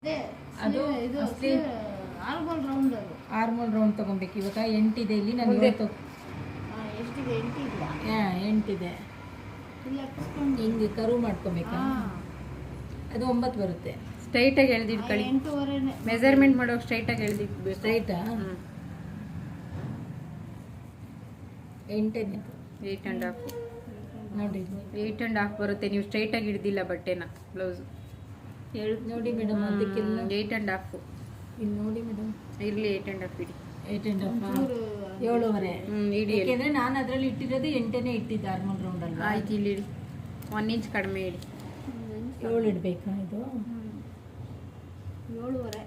ಅದು ಆರ್ಮಲ್ round ಆರ್ಮಲ್ round ತಗೊಬೇಕು. ಇವಾಗ 8 ಇದೆ ಇಲ್ಲಿ, ನಾನು ಎಷ್ಟಿದೆ? 8 ಇಲ್ಲ, 8 ಇದೆ. ಹಿಂಗೆ ಕರು ಮಾಡ್ಕೊಬೇಕಾ? ಅದು 9 ಬರುತ್ತೆ. ಸ್ಟ್ರೈಟಾಗಿ ಎಳ್ದಿಟ್ಕೊಳ್ಳಿ. 8:30 ಮೆಜರ್ಮೆಂಟ್ ಮಾಡೋ ಸ್ಟ್ರೈಟಾಗಿ ಎಳ್ದಿಟ್ಬೇಕು. ಸ್ಟ್ರೈಟಾ? 8 8.5 ನೋಡಿ, 8.5 ಬರುತ್ತೆ. ನೀವು ಸ್ಟ್ರೈಟಾಗಿ ಹಿಡ್ದಿಲ್ಲ ಬಟ್ಟೆನ, ಬ್ಲೌಸ್ ನೋಡಿ ಮೇಡಮ್. ಅದಕ್ಕೆಲ್ಲ 8.5 ಇಲ್ಲಿ ನೋಡಿ ಮೇಡಮ್. ಇರಲಿ 8.5 ಇಡಿ. 8.5 7.5 ಇಡಿ. ಯಾಕೆಂದ್ರೆ ನಾನು ಅದರಲ್ಲಿ ಇಟ್ಟಿರೋದು 8ನೇ ಇಟ್ಟಿದ್ದೆ ಆರ್ಮಲ್ ರೌಂಡ್ ಅಲ್ಲ. ಆಯ್ತು, ಇಲ್ಲಿ ಇಡಿ. 1 ಇಂಚ್ ಕಡಿಮೆ ಇಡಿ. 7 ಇಡಬೇಕಾ? ಇದು 7:30.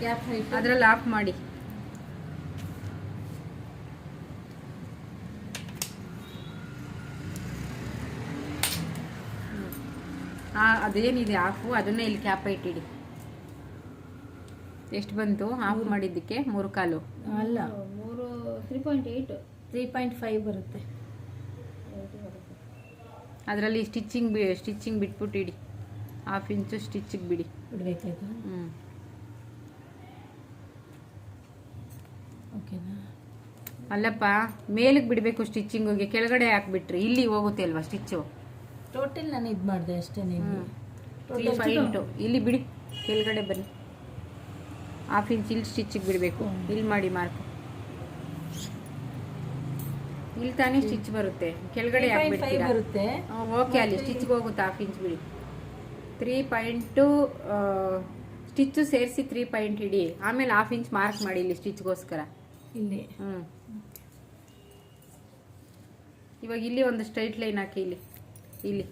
ಗ್ಯಾಪ್ ಹೈಟ್ ಅದ್ರಲ್ಲಿ ಆಫ್ ಮಾಡಿ. ಅದೇನಿದೆ ಆಫು, ಅದನ್ನೇ ಇಲ್ಲಿ ಕ್ಯಾಪ್ ಇಟ್ಟಿಡಿ. ಎಷ್ಟು ಬಂತು ಆಫ್ ಮಾಡಿದ್ದಕ್ಕೆ? 3/4 ಅಲ್ಲ, 3.8 3.5 ಬರುತ್ತೆ. ಅದರಲ್ಲಿ ಸ್ಟಿಚಿಂಗ್ ಬಿಟ್ಬಿಟ್ಟು ಇಡಿ. 1/2 ಇಂಚು ಸ್ಟಿಚಿಗೆ ಬಿಡಿ. ಬಿಡಬೇಕಾಯ್ತು? ಓಕೆನಾ? ಅಲ್ಲಪ್ಪ, ಮೇಲಕ್ಕೆ ಬಿಡಬೇಕು ಸ್ಟಿಚಿಂಗಿಗೆ, ಕೆಳಗಡೆ ಹಾಕ್ಬಿಟ್ರಿ ಇಲ್ಲಿ ಹೋಗುತ್ತೆ ಅಲ್ವಾ ಸ್ಟಿಚ್ಚು. ಟೋಟಲ್ ನಾನು ಇದು ಮಾಡಿದೆ ಅಷ್ಟೇ. ನೀವು 3.5 ಇಲ್ಲಿ ಬಿಡಿ, ಕೆಳಗಡೆ ಬನ್ನಿ. 1/2 ಇಂಚ್ ಇಲ್ಲಿ ಸ್ಟಿಚಿಗೆ ಬಿಡಬೇಕು. ಇಲ್ಲಿ ಮಾಡಿ ಮಾರ್ಕ್. ಇಲ್ಲಿ ತಾನೇ ಸ್ಟಿಚ್ ಬರುತ್ತೆ, ಕೆಳಗಡೆ ಹಾಕ್ಬಿಡ್ತೀರಾ? ಬರುತ್ತೆ. ಓಕೆ, ಅಲ್ಲಿ ಸ್ಟಿಚ್ಗೆ ಹೋಗುತ್ತೆ. 1/2 ಇಂಚ್ ಬಿಡಿ. 3 ಪಾಯಿಂಟು ಸ್ಟಿಚ್ಚು ಸೇರಿಸಿ 3 ಪಾಯಿಂಟ್ ಇಡಿ. ಆಮೇಲೆ 1/2 ಇಂಚ್ ಮಾರ್ಕ್ ಮಾಡಿ ಇಲ್ಲಿ ಸ್ಟಿಚ್ಗೋಸ್ಕರ. ಇಲ್ಲಿ ಇವಾಗ ಇಲ್ಲಿ ಒಂದು ಸ್ಟ್ರೈಟ್ ಲೈನ್ ಹಾಕಿ. ಇಲ್ಲಿ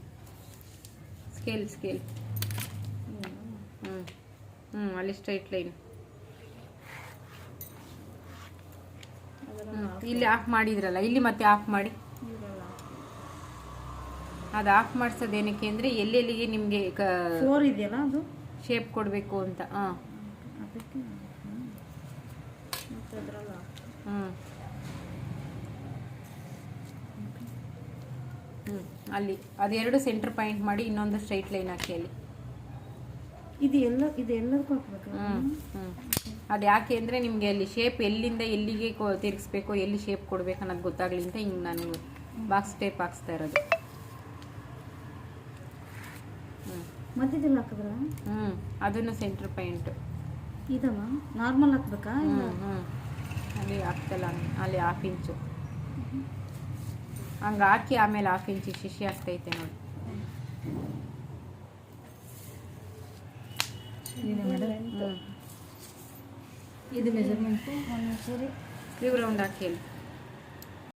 ಸ್ಕೇಲ್ ಅಲ್ಲಿ ಸ್ಟ್ರೈಟ್ ಲೈನ್. ಇಲ್ಲಿ ಆಫ್ ಮಾಡಿದ್ರಲ್ಲ, ಇಲ್ಲಿ ಮತ್ತೆ ಆಫ್ ಮಾಡಿ. ಅದು ಆಫ್ ಮಾಡಿಸೋದೇನಕ್ಕೆ ಅಂದರೆ ಎಲ್ಲೆಲ್ಲಿಗೆ ನಿಮಗೆ 4 ಇದೆಯಲ್ಲ, ಅದು ಶೇಪ್ ಕೊಡಬೇಕು ಅಂತ. ಅಲ್ಲಿ ಅದೆರಡು ಸೆಂಟರ್ ಪಾಯಿಂಟ್ ಮಾಡಿ ಇನ್ನೊಂದು ಸ್ಟ್ರೈಟ್ ಲೈನ್ ಹಾಕಿ ಅಲ್ಲಿ. ಇದೆಲ್ಲದಕ್ಕೂ ಹಾಕ್ಬೇಕು. ಅದು ಯಾಕೆ ಅಂದರೆ ನಿಮಗೆ ಅಲ್ಲಿ ಶೇಪ್ ಎಲ್ಲಿಂದ ಎಲ್ಲಿಗೆ ತಿರುಗಿಸ್ಬೇಕು, ಎಲ್ಲಿ ಶೇಪ್ ಕೊಡ್ಬೇಕು ಅನ್ನೋದು ಗೊತ್ತಾಗ್ಲಿ ಅಂತ ಹಿಂಗೆ ನಾನು ಬಾಕ್ಸ್ ಟೇಪ್ ಹಾಕ್ಸ್ತಾ ಇರೋದು. ಮಧ್ಯದಲ್ಲಿ ಹಾಕಿದ್ರ? ಅದನ್ನು ಸೆಂಟರ್ ಪಾಯಿಂಟ್ ಇದಮ್ಮ ನಾರ್ಮಲ್ ಹಾಕ್ಬೇಕಾ? ಅಲ್ಲಿ ಹಾಕ್ತಲ್ಲ, ಅಲ್ಲಿ 1/2 ಇಂಚು ಹಂಗೆ ಹಾಕಿ ಆಮೇಲೆ 1/2 ಇಂಚು ಶಿಶಿ ಆಗ್ತೈತೆ ನೋಡಿ. ಇದು ಮೆಜರ್ಮೆಂಟು ಸ್ಲೀವ್ ರೌಂಡ್ ಹಾಕಿ ಅಲ್ಲಿ.